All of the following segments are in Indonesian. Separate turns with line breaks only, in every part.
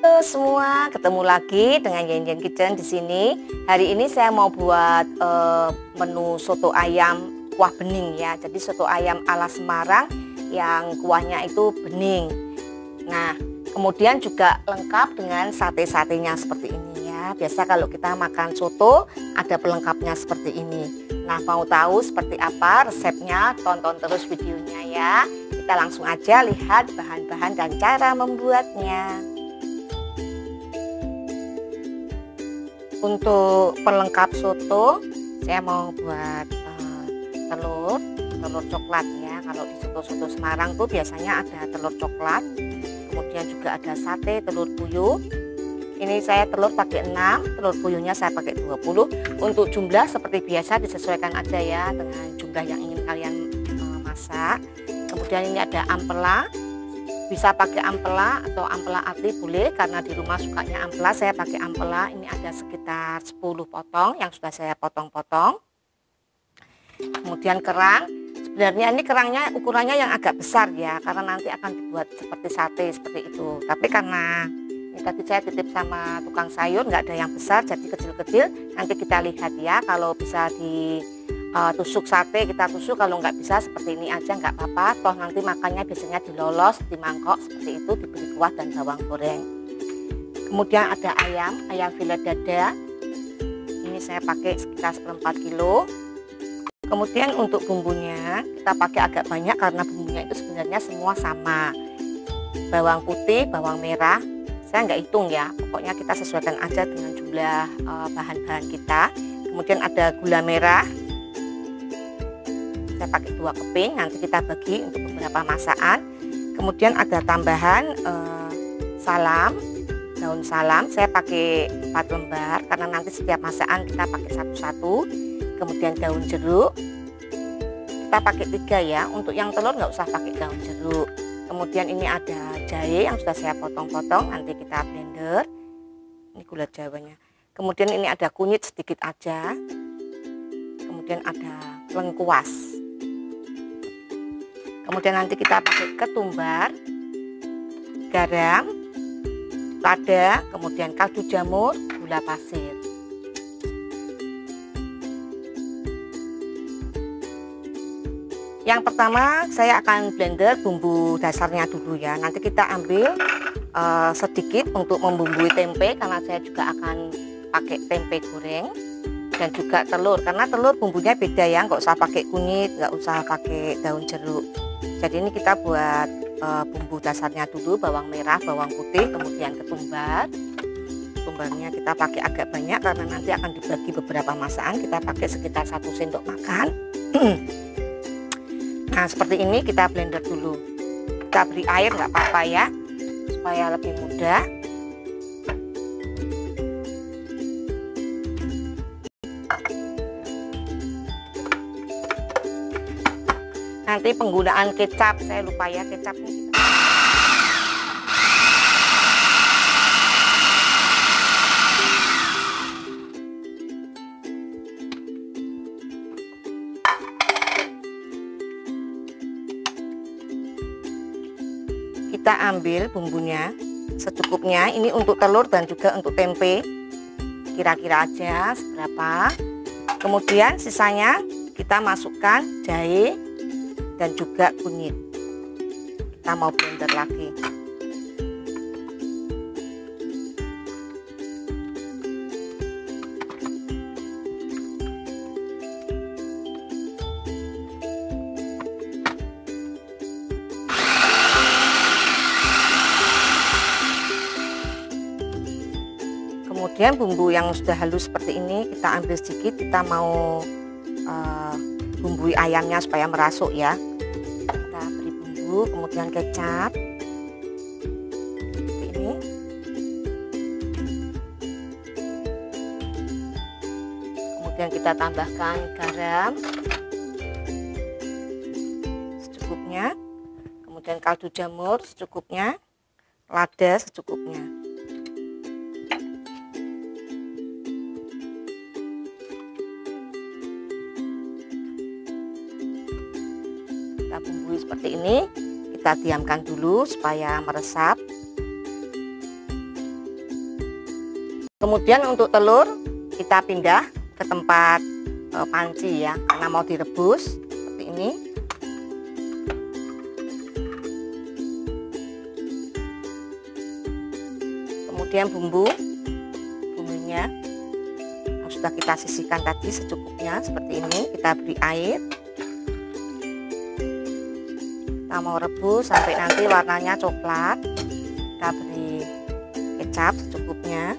Halo semua, ketemu lagi dengan Yen Yen Kitchen di sini. Hari ini saya mau buat menu soto ayam kuah bening ya. Jadi soto ayam ala Semarang yang kuahnya itu bening. Nah, kemudian juga lengkap dengan sate-satenya seperti ini ya. Biasa kalau kita makan soto ada pelengkapnya seperti ini. Nah, mau tahu seperti apa resepnya? Tonton terus videonya ya. Kita langsung aja lihat bahan-bahan dan cara membuatnya. Untuk pelengkap soto, saya mau buat telur coklat ya. Kalau di soto-soto Semarang tuh biasanya ada telur coklat, kemudian juga ada sate telur puyuh. Ini saya telur pakai 6, telur puyuhnya saya pakai 20. Untuk jumlah seperti biasa disesuaikan aja ya dengan jumlah yang ingin kalian masak. Kemudian ini ada ampela. Bisa pakai ampela atau ampela ati boleh, karena di rumah sukanya ampela, saya pakai ampela. Ini ada sekitar 10 potong yang sudah saya potong-potong. Kemudian kerang, sebenarnya ini kerangnya ukurannya yang agak besar ya, karena nanti akan dibuat seperti sate seperti itu. Tapi karena ini tadi saya titip sama tukang sayur, nggak ada yang besar, jadi kecil-kecil. Nanti kita lihat ya, kalau bisa di tusuk sate kita tusuk, kalau nggak bisa seperti ini aja nggak apa-apa, toh nanti makannya biasanya dilolos di mangkok seperti itu, diberi kuah dan bawang goreng. Kemudian ada ayam filet dada, ini saya pakai sekitar 1/4 kilo. Kemudian untuk bumbunya kita pakai agak banyak karena bumbunya itu sebenarnya semua sama, bawang putih, bawang merah, saya nggak hitung ya, pokoknya kita sesuaikan aja dengan jumlah bahan-bahan kita. Kemudian ada gula merah, saya pakai 2 keping, nanti kita bagi untuk beberapa masakan. Kemudian ada tambahan salam, daun salam, saya pakai 4 lembar karena nanti setiap masakan kita pakai satu-satu. Kemudian daun jeruk kita pakai 3 ya, untuk yang telur nggak usah pakai daun jeruk. Kemudian ini ada jahe yang sudah saya potong-potong, nanti kita blender. Ini gula jawanya. Kemudian ini ada kunyit sedikit aja. Kemudian ada lengkuas. Kemudian nanti kita pakai ketumbar, garam, lada, kemudian kaldu jamur, gula pasir. Yang pertama saya akan blender bumbu dasarnya dulu ya. Nanti kita ambil sedikit untuk membumbui tempe, karena saya juga akan pakai tempe goreng. Dan juga telur, karena telur bumbunya beda ya, nggak usah pakai kunyit, nggak usah pakai daun jeruk. Jadi ini kita buat bumbu dasarnya dulu, bawang merah, bawang putih, kemudian ketumbar. Ketumbarnya kita pakai agak banyak karena nanti akan dibagi beberapa masakan, kita pakai sekitar 1 sendok makan. Nah seperti ini kita blender dulu, kita beri air nggak apa-apa ya, supaya lebih mudah. Nanti penggunaan kecap, saya lupa ya kecapnya. Kita ambil bumbunya secukupnya, ini untuk telur dan juga untuk tempe, kira-kira aja seberapa. Kemudian sisanya kita masukkan jahe dan juga kunyit. Kita mau blender lagi. Kemudian bumbu yang sudah halus seperti ini kita ambil sedikit, kita mau bumbui ayamnya supaya merasuk ya. Kita beri bumbu, kemudian kecap seperti ini. Kemudian kita tambahkan garam secukupnya, kemudian kaldu jamur secukupnya, lada secukupnya. Kita bumbui seperti ini, kita diamkan dulu supaya meresap. Kemudian untuk telur kita pindah ke tempat panci ya, karena mau direbus seperti ini. Kemudian bumbunya yang sudah kita sisihkan tadi secukupnya seperti ini, kita beri air. Kita mau rebus sampai nanti warnanya coklat, kita beri kecap secukupnya.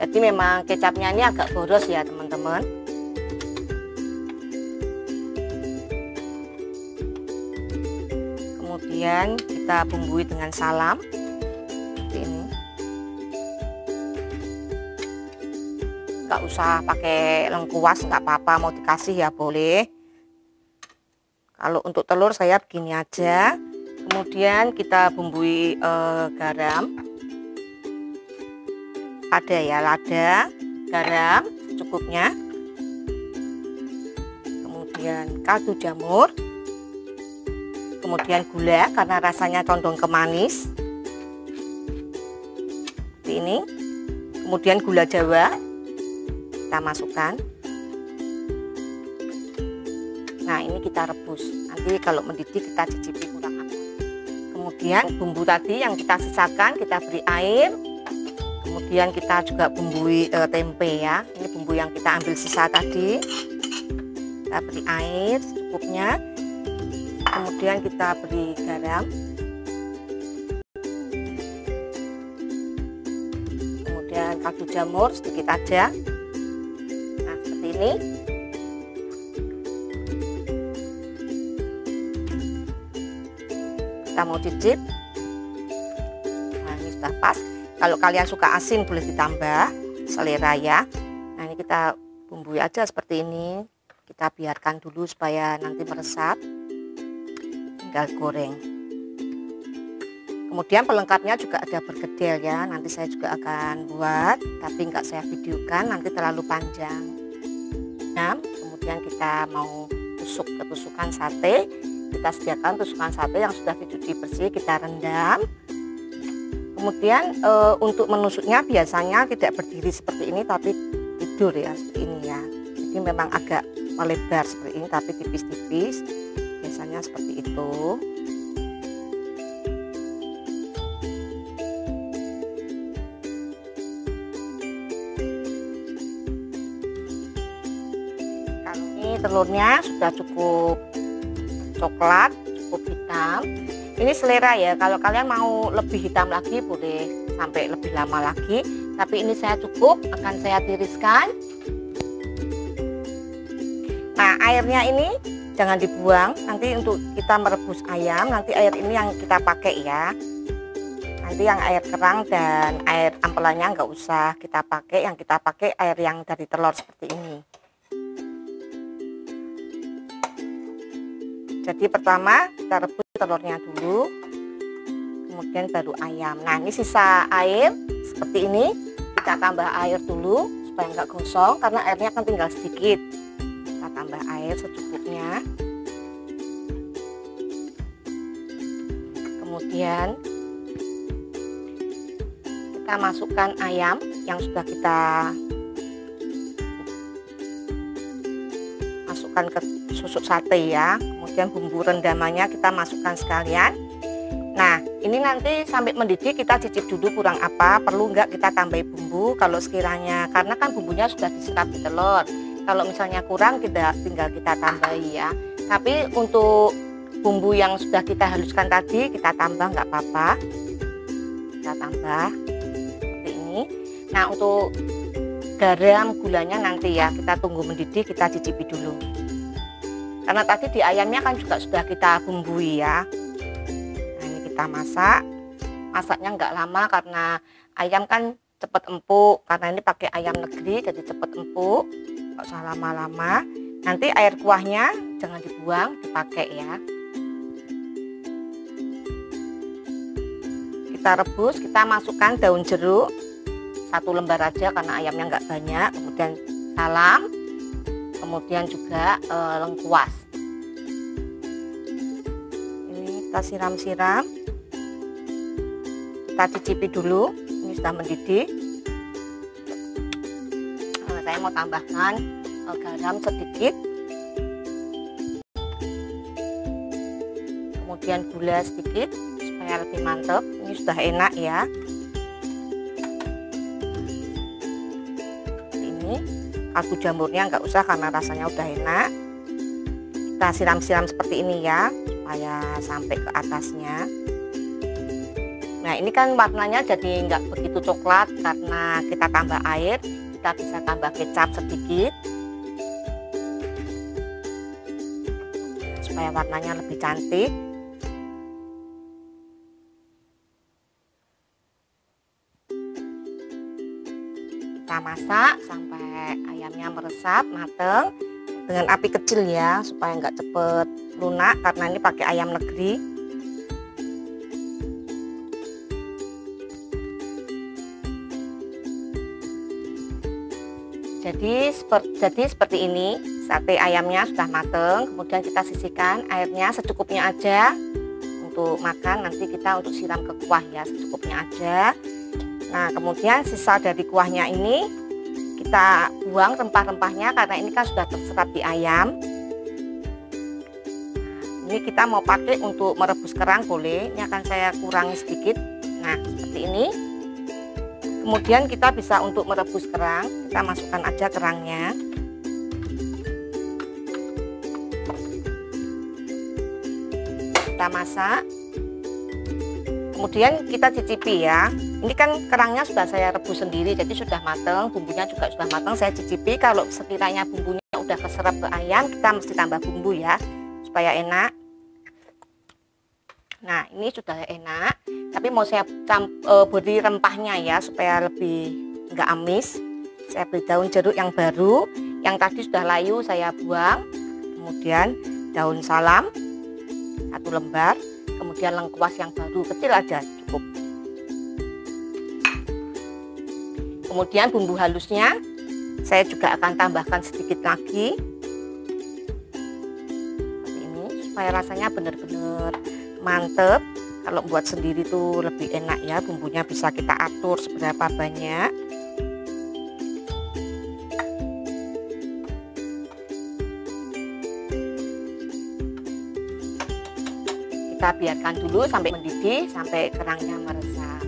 Jadi memang kecapnya ini agak boros ya teman-teman. Kemudian kita bumbui dengan salam seperti ini. Nggak usah pakai lengkuas, nggak apa-apa, mau dikasih ya boleh. Kalau untuk telur saya begini aja. Kemudian kita bumbui garam. Ada ya, lada, garam secukupnya. Kemudian kaldu jamur. Kemudian gula karena rasanya condong ke manis. Seperti ini. Kemudian gula Jawa kita masukkan. Nah, ini kita rebus. Nanti kalau mendidih kita cicipi kurang apa. Kemudian bumbu tadi yang kita sisakan kita beri air. Kemudian kita juga bumbui tempe ya. Ini bumbu yang kita ambil sisa tadi. Kita beri air secukupnya. Kemudian kita beri garam. Kemudian kaldu jamur sedikit aja. Nah, seperti ini. Kita mau cicip. Nah, ini sudah pas. Kalau kalian suka asin boleh ditambah, selera ya. Nah, ini kita bumbui aja seperti ini. Kita biarkan dulu supaya nanti meresap. Tinggal goreng. Kemudian pelengkapnya juga ada bergedel ya. Nanti saya juga akan buat, tapi nggak saya videokan, nanti terlalu panjang. Nah, kemudian kita mau tusuk ketusukan sate. Kita sediakan tusukan sate yang sudah dicuci bersih, kita rendam. Kemudian untuk menusuknya biasanya tidak berdiri seperti ini tapi tidur ya, seperti ini ya. Jadi memang agak melebar seperti ini tapi tipis-tipis. Biasanya seperti itu. Kalau ini telurnya sudah cukup coklat, cukup hitam. Ini selera ya, kalau kalian mau lebih hitam lagi boleh sampai lebih lama lagi, tapi ini saya cukup, akan saya tiriskan. Nah, airnya ini jangan dibuang, nanti untuk kita merebus ayam, nanti air ini yang kita pakai ya. Nanti yang air kerang dan air ampelannya nggak usah kita pakai, yang kita pakai air yang dari telur seperti ini. Jadi pertama kita rebus telurnya dulu, kemudian baru ayam. Nah, ini sisa air seperti ini, kita tambah air dulu supaya nggak gosong karena airnya kan tinggal sedikit. Kita tambah air secukupnya. Kemudian kita masukkan ayam yang sudah kita masukkan ke susuk sate ya. Kemudian bumbu rendamannya kita masukkan sekalian. Nah, ini nanti sampai mendidih kita cicip dulu kurang apa, perlu nggak kita tambahin bumbu kalau sekiranya, karena kan bumbunya sudah diserap di telur. Kalau misalnya kurang tidak, tinggal kita tambahi ya. Tapi untuk bumbu yang sudah kita haluskan tadi kita tambah nggak apa-apa. Kita tambah seperti ini. Nah, untuk garam gulanya nanti ya kita tunggu mendidih, kita cicipi dulu. Karena tadi di ayamnya kan juga sudah kita bumbui ya. Nah, ini kita masak. Masaknya nggak lama karena ayam kan cepet empuk. Karena ini pakai ayam negeri jadi cepet empuk. Nggak usah lama-lama. Nanti air kuahnya jangan dibuang, dipakai ya. Kita rebus, kita masukkan daun jeruk 1 lembar aja karena ayamnya nggak banyak. Kemudian salam. Kemudian juga lengkuas. Ini kita siram-siram. Kita cicipi dulu. Ini ini sudah mendidih. Saya mau tambahkan garam sedikit, kemudian gula sedikit supaya lebih mantap. Ini sudah enak ya. Ini kaldu jamurnya nggak usah karena rasanya udah enak. Kita siram-siram seperti ini ya supaya sampai ke atasnya. Nah ini kan warnanya jadi nggak begitu coklat karena kita tambah air. Kita bisa tambah kecap sedikit supaya warnanya lebih cantik. Kita masak sampai ayamnya meresap mateng dengan api kecil ya supaya nggak cepet lunak karena ini pakai ayam negeri. Jadi seperti ini, sate ayamnya sudah mateng. Kemudian kita sisihkan airnya secukupnya aja untuk makan. Nanti kita untuk siram ke kuah ya, secukupnya aja. Nah kemudian sisa dari kuahnya ini kita buang rempah-rempahnya karena ini kan sudah terserap di ayam. Ini kita mau pakai untuk merebus kerang boleh. Ini akan saya kurangi sedikit. Nah seperti ini. Kemudian kita bisa untuk merebus kerang, kita masukkan aja kerangnya. Kita masak. Kemudian kita cicipi ya. Ini kan kerangnya sudah saya rebus sendiri, jadi sudah matang, bumbunya juga sudah matang. Saya cicipi kalau sekiranya bumbunya udah keserap ke ayam, kita mesti tambah bumbu ya, supaya enak. Nah ini sudah enak, tapi mau saya beri rempahnya ya supaya lebih nggak amis. Saya beri daun jeruk yang baru, yang tadi sudah layu saya buang. Kemudian daun salam 1 lembar, kemudian lengkuas yang baru kecil aja cukup. Kemudian bumbu halusnya saya juga akan tambahkan sedikit lagi seperti ini supaya rasanya benar-benar mantep. Kalau buat sendiri tuh lebih enak ya, bumbunya bisa kita atur seberapa banyak. Kita biarkan dulu sampai mendidih, sampai kerangnya meresap.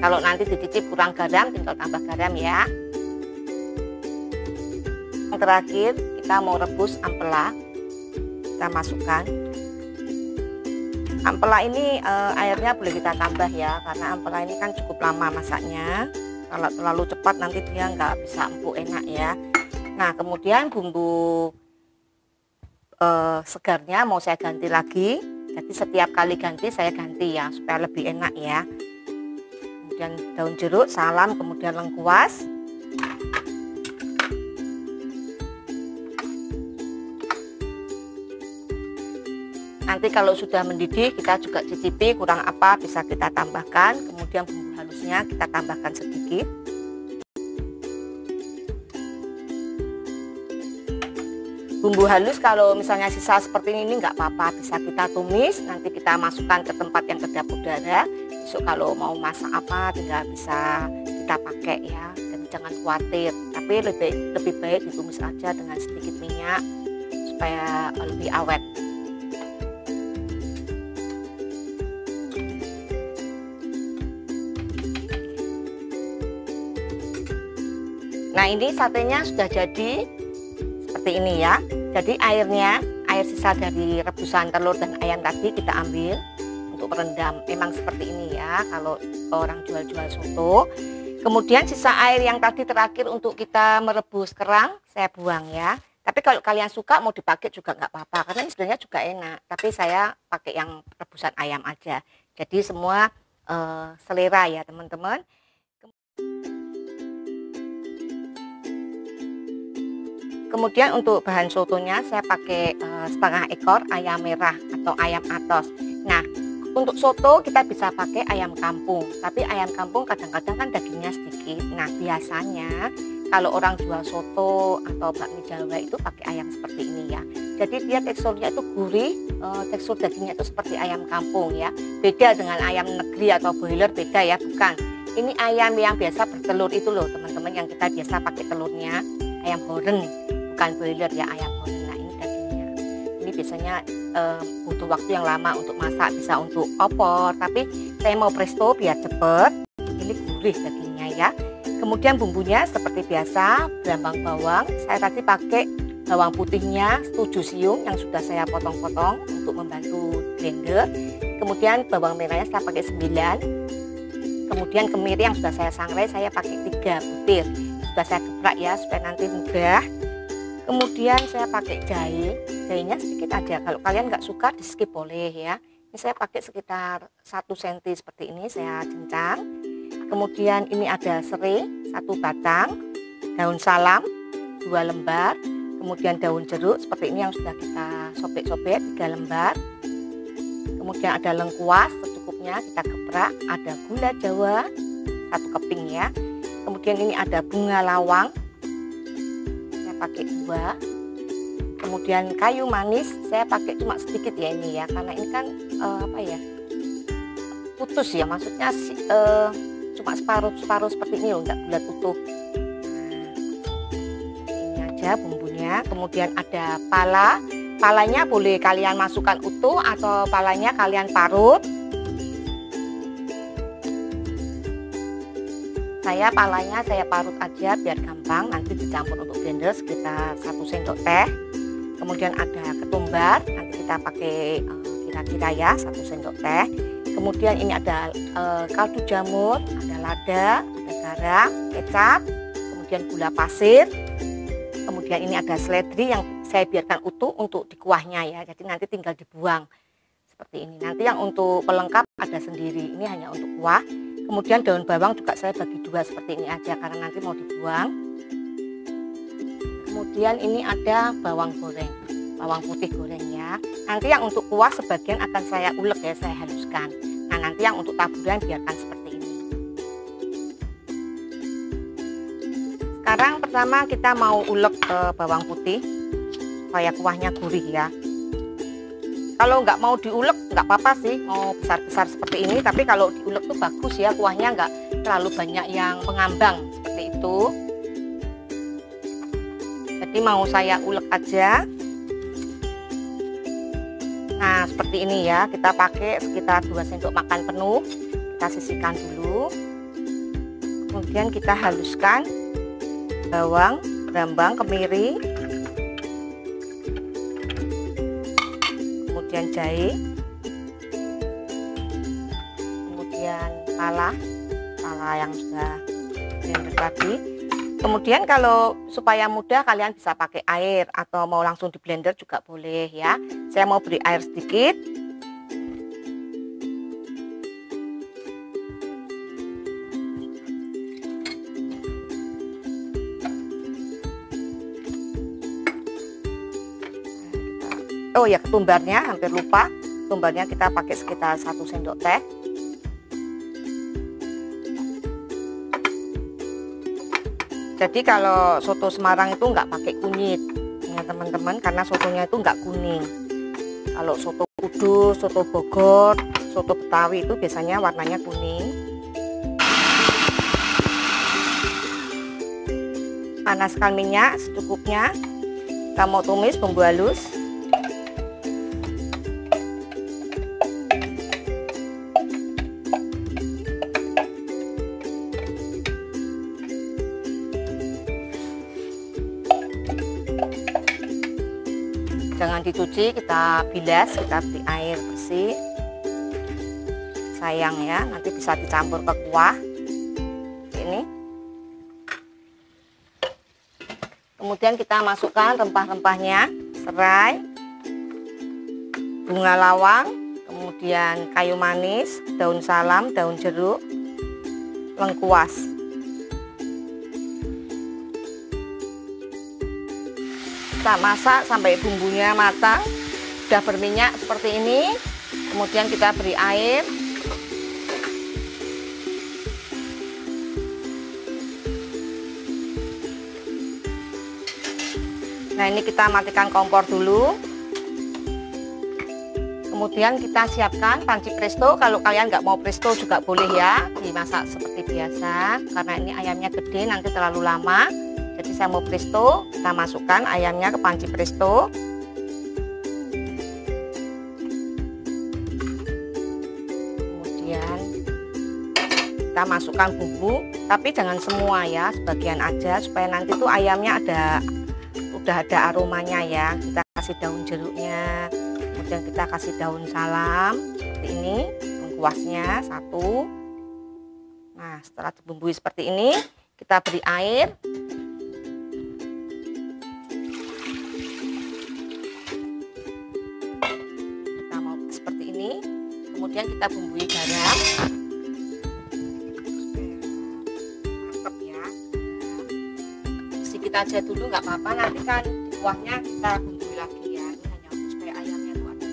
Kalau nanti dicicip kurang garam, tinggal tambah garam ya. Yang terakhir kita mau rebus ampela, kita masukkan. Ampela ini airnya boleh kita tambah ya, karena ampela ini kan cukup lama masaknya. Kalau terlalu cepat nanti dia nggak bisa empuk enak ya. Nah kemudian bumbu segarnya mau saya ganti lagi. Jadi setiap kali ganti saya ganti ya, supaya lebih enak ya. Kemudian daun jeruk, salam, kemudian lengkuas. Nanti kalau sudah mendidih kita juga cicipi kurang apa bisa kita tambahkan. Kemudian bumbu halusnya kita tambahkan sedikit. Bumbu halus kalau misalnya sisa seperti ini nggak apa-apa, bisa kita tumis. Nanti kita masukkan ke tempat yang kedap udara. Besok kalau mau masak apa tinggal bisa kita pakai ya. Dan jangan khawatir. Tapi lebih baik ditumis aja dengan sedikit minyak supaya lebih awet. Nah ini satenya sudah jadi seperti ini ya. Jadi air sisa dari rebusan telur dan ayam tadi kita ambil untuk merendam. Memang seperti ini ya kalau orang jual-jual soto. Kemudian sisa air yang tadi terakhir untuk kita merebus kerang saya buang ya. Tapi kalau kalian suka mau dipakai juga nggak apa-apa karena ini sebenarnya juga enak. Tapi saya pakai yang rebusan ayam aja. Jadi semua selera ya teman-teman. Kemudian untuk bahan sotonya saya pakai setengah ekor ayam merah atau ayam atos. Nah untuk soto kita bisa pakai ayam kampung, tapi ayam kampung kadang-kadang kan dagingnya sedikit. Nah biasanya kalau orang jual soto atau bakmi Jawa itu pakai ayam seperti ini ya. Jadi dia teksturnya itu gurih, tekstur dagingnya itu seperti ayam kampung ya. Beda dengan ayam negeri atau broiler, beda ya, bukan. Ini ayam yang biasa bertelur itu loh teman-teman, yang kita biasa pakai telurnya, ayam horeng, bukan broiler ya, ayam horeng. Nah ini dagingnya, ini biasanya butuh waktu yang lama untuk masak, bisa untuk opor, tapi saya mau presto biar cepet. Ini gurih dagingnya ya. Kemudian bumbunya seperti biasa, berambang bawang. Saya tadi pakai bawang putihnya 7 siung yang sudah saya potong-potong untuk membantu blender. Kemudian bawang merahnya saya pakai 9. Kemudian kemiri yang sudah saya sangrai saya pakai 3 butir. Sudah saya gebrak ya supaya nanti mudah. Kemudian saya pakai jahe. Jahenya sedikit aja. Kalau kalian nggak suka di skip boleh ya. Ini saya pakai sekitar 1 cm seperti ini, saya cincang. Kemudian ini ada serai 1 batang, daun salam 2 lembar, kemudian daun jeruk seperti ini yang sudah kita sobek-sobek 3 lembar. Kemudian ada lengkuas secukupnya kita gebrak, ada gula Jawa 1 keping ya. Kemudian ini ada bunga lawang, saya pakai 2. Kemudian kayu manis saya pakai cuma sedikit ya ini ya, karena ini kan apa ya, putus ya, maksudnya cuma separuh seperti ini loh, enggak bulat utuh. Nah, ini aja bumbunya. Kemudian ada palanya boleh kalian masukkan utuh atau palanya kalian parut. Palanya saya parut aja biar gampang, nanti dicampur untuk blender sekitar 1 sendok teh. Kemudian ada ketumbar, nanti kita pakai kira-kira ya 1 sendok teh. Kemudian ini ada kaldu jamur, ada lada, ada garam, kecap, kemudian gula pasir. Kemudian ini ada seledri yang saya biarkan utuh untuk di kuahnya ya. Jadi nanti tinggal dibuang seperti ini. Nanti yang untuk pelengkap ada sendiri. Ini hanya untuk kuah. Kemudian daun bawang juga saya bagi 2 seperti ini aja karena nanti mau dibuang. Kemudian ini ada bawang goreng, bawang putih gorengnya. Nanti yang untuk kuah sebagian akan saya ulek ya, saya haluskan. Nah nanti yang untuk taburan biarkan seperti ini. Sekarang pertama kita mau ulek bawang putih supaya kuahnya gurih ya. Kalau nggak mau diulek nggak apa-apa sih, mau besar-besar seperti ini. Tapi kalau diulek tuh bagus ya, kuahnya nggak terlalu banyak yang mengambang seperti itu. Jadi mau saya ulek aja. Nah seperti ini ya, kita pakai sekitar 2 sendok makan penuh. Kita sisihkan dulu. Kemudian kita haluskan bawang, berambang, kemiri, kemudian jahe, kemudian pala yang sudah blender tadi. Kemudian kalau supaya mudah kalian bisa pakai air atau mau langsung di blender juga boleh ya. Saya mau beri air sedikit. Oh ya, ketumbarnya hampir lupa. Ketumbarnya kita pakai sekitar 1 sendok teh. Jadi kalau soto Semarang itu nggak pakai kunyit ya teman-teman, karena sotonya itu nggak kuning. Kalau soto Kudus, soto Bogor, soto Betawi itu biasanya warnanya kuning. Panaskan minyak secukupnya. Kita mau tumis bumbu halus. Jangan dicuci, kita bilas, kita beri air bersih. Sayang ya, nanti bisa dicampur ke kuah. Ini. Kemudian kita masukkan rempah-rempahnya, serai, bunga lawang, kemudian kayu manis, daun salam, daun jeruk, lengkuas. Kita masak sampai bumbunya matang, sudah berminyak seperti ini. Kemudian kita beri air. Nah, ini kita matikan kompor dulu. Kemudian kita siapkan panci presto. Kalau kalian nggak mau presto juga boleh ya, dimasak seperti biasa. Karena ini ayamnya gede nanti terlalu lama. Jadi saya mau presto, kita masukkan ayamnya ke panci presto. Kemudian kita masukkan bumbu, tapi jangan semua ya, sebagian aja supaya nanti tuh ayamnya udah ada aromanya ya. Kita kasih daun jeruknya. Kemudian kita kasih daun salam seperti ini, lengkuasnya 1. Nah, setelah dibumbui seperti ini, kita beri air. Kita mau seperti ini. Kemudian kita bumbui garam. Mantap ya. Sedikit aja dulu nggak apa-apa, nanti kan di kuahnya kita bumbui lagi ya. Dan sedikit lada.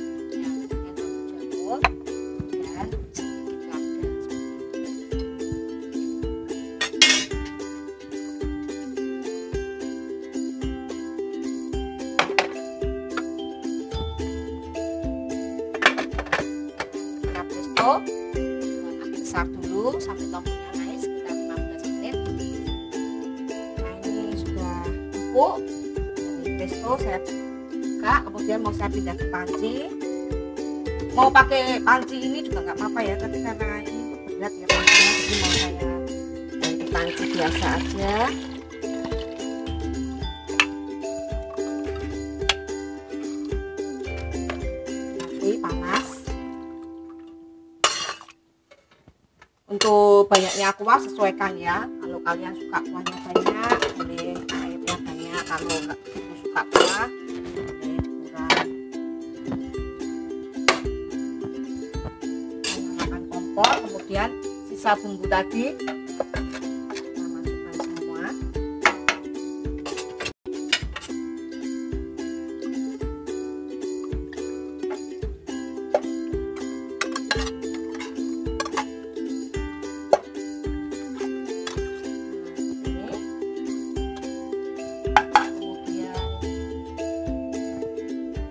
Kita presto dengan api besar dulu sampai tombolnya naik sekitar 15 menit. Nah, ini sudah empuk. Dari presto saya buka, kemudian mau saya pindah ke panci. Mau pakai panci ini juga nggak apa-apa ya, tapi karena ini berat ya pancinya, jadi mau saya ganti panci biasa aja. Nanti panas. Untuk banyaknya kuah sesuaikan ya. Kalau kalian suka kuahnya banyak, boleh airnya banyak. Kalau nggak suka kuah, boleh kurang. Kemudian sisa bumbu tadi kita masukkan semua. Kemudian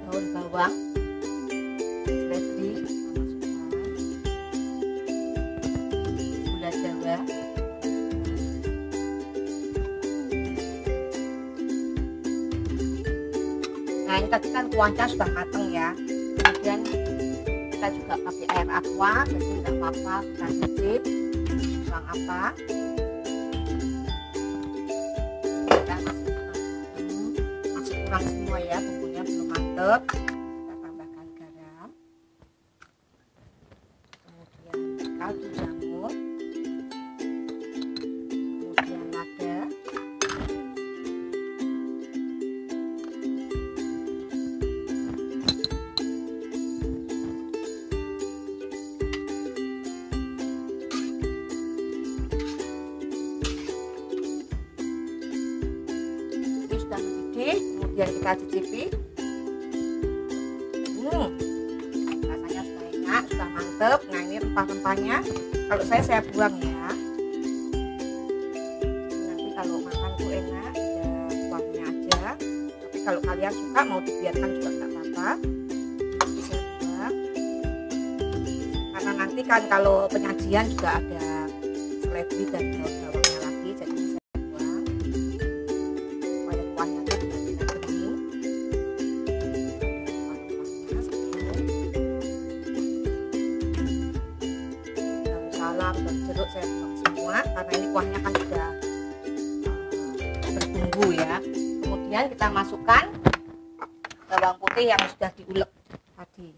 daun bawang, seledri, Jawa. Nah, ini tadi kan kuahnya sudah matang ya. Kemudian kita juga pakai air aqua, jadi nggak apa-apa, kita cicip kurang apa. Kita masih kurang semua ya, bumbunya belum mantep. Kita tambahkan garam, kemudian kaldu jamur, kemudian kita cicipi. Rasanya sudah enak, sudah mantep. Nah, ini rempah-rempahnya kalau saya buang ya. Nanti kalau makan tuh enak, ada kuahnya aja. Tapi kalau kalian suka mau dibiarkan juga nggak apa-apa. Tapi saya buang karena nanti kan kalau penyajian juga ada seledri dan daun bawangnya lagi, jadi saya buang supaya kuahnya tuh benar-benar bening. Daun salam dan jeruk saya buang semua karena ini kuahnya kan sudah berbumbu ya. Kemudian kita masukkan bawang putih yang sudah diulek tadi.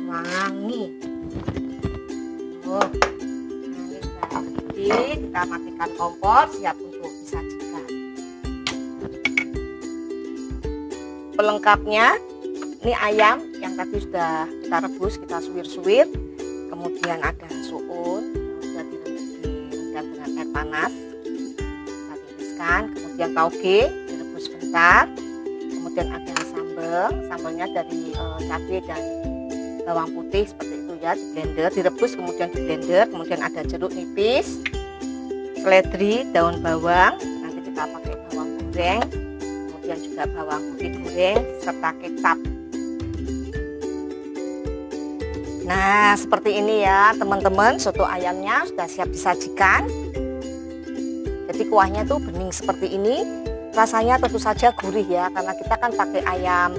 Wangi. Nah, ini sudah mendidih, kita matikan kompor, siap untuk disajikan. Pelengkapnya, ini ayam yang tadi sudah kita rebus, kita suwir-suwir. Kemudian ada suun yang sudah direndam dengan air panas, kita tiriskan. Kemudian tauge direbus sebentar. Kemudian ada sambal, sambalnya dari cabai dan bawang putih seperti itu ya, di blender, direbus kemudian di blender. Kemudian ada jeruk nipis, seledri, daun bawang, nanti kita pakai bawang goreng, kemudian juga bawang putih goreng serta kecap. Nah, seperti ini ya teman-teman, soto ayamnya sudah siap disajikan. Jadi kuahnya tuh bening seperti ini, rasanya tentu saja gurih ya, karena kita kan pakai ayam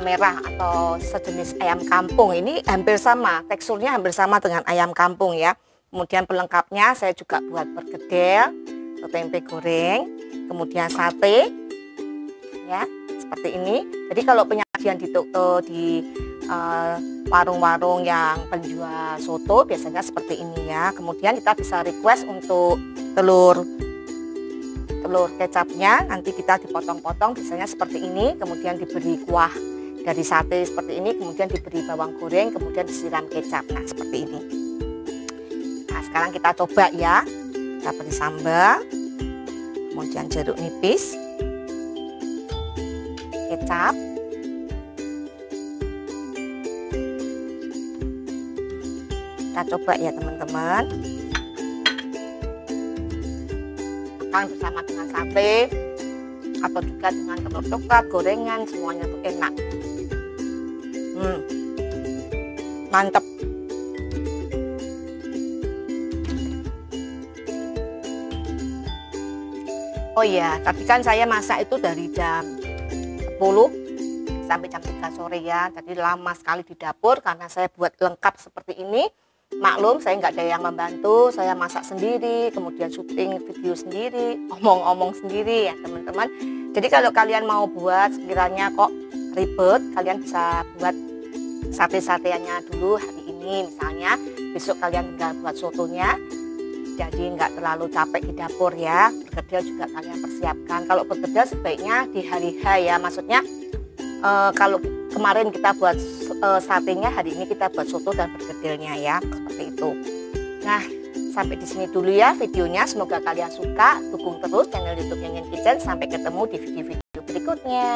merah atau sejenis ayam kampung. Ini hampir sama, teksturnya hampir sama dengan ayam kampung ya. Kemudian pelengkapnya saya juga buat perkedel, tempe goreng, kemudian sate ya, seperti ini. Jadi kalau penyajian di warung-warung yang penjual soto biasanya seperti ini ya. Kemudian kita bisa request untuk telur kecapnya, nanti kita dipotong-potong biasanya seperti ini, kemudian diberi kuah dari sate seperti ini, kemudian diberi bawang goreng, kemudian disiram kecap. Nah, seperti ini. Nah, sekarang kita coba ya. Kita beri sambal, kemudian jeruk nipis, kecap, kita coba ya teman-teman. Makan bersama dengan sate atau juga dengan telur coklat, gorengan, semuanya tuh enak. Mantap. Oh iya, tadi kan saya masak itu dari jam 10 sampai jam 3 sore ya. Jadi lama sekali di dapur karena saya buat lengkap seperti ini. Maklum saya nggak ada yang membantu, saya masak sendiri, kemudian syuting video sendiri, omong-omong sendiri ya teman-teman. Jadi kalau kalian mau buat sekiranya kok ribet, kalian bisa buat sate-sateannya dulu hari ini misalnya, besok kalian tinggal buat sotonya. Jadi nggak terlalu capek di dapur ya. Perkedel juga kalian persiapkan. Kalau perkedel sebaiknya di hari H ya, maksudnya kalau kemarin kita buat satenya, hari ini kita buat soto dan perkedelnya ya, seperti itu. Nah, sampai di sini dulu ya videonya. Semoga kalian suka. Dukung terus channel YouTube Nyanyin Kitchen. Sampai ketemu di video-video berikutnya.